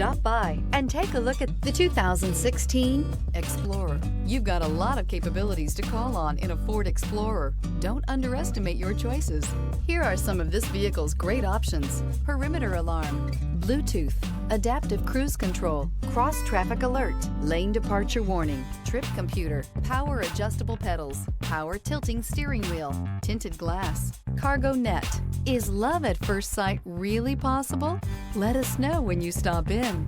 Stop by and take a look at the 2016 Explorer. You've got a lot of capabilities to call on in a Ford Explorer. Don't underestimate your choices. Here are some of this vehicle's great options: perimeter alarm, Bluetooth, adaptive cruise control, cross traffic alert, lane departure warning, trip computer, power adjustable pedals, power tilting steering wheel, tinted glass, cargo net. Is love at first sight really possible? Let us know when you stop in.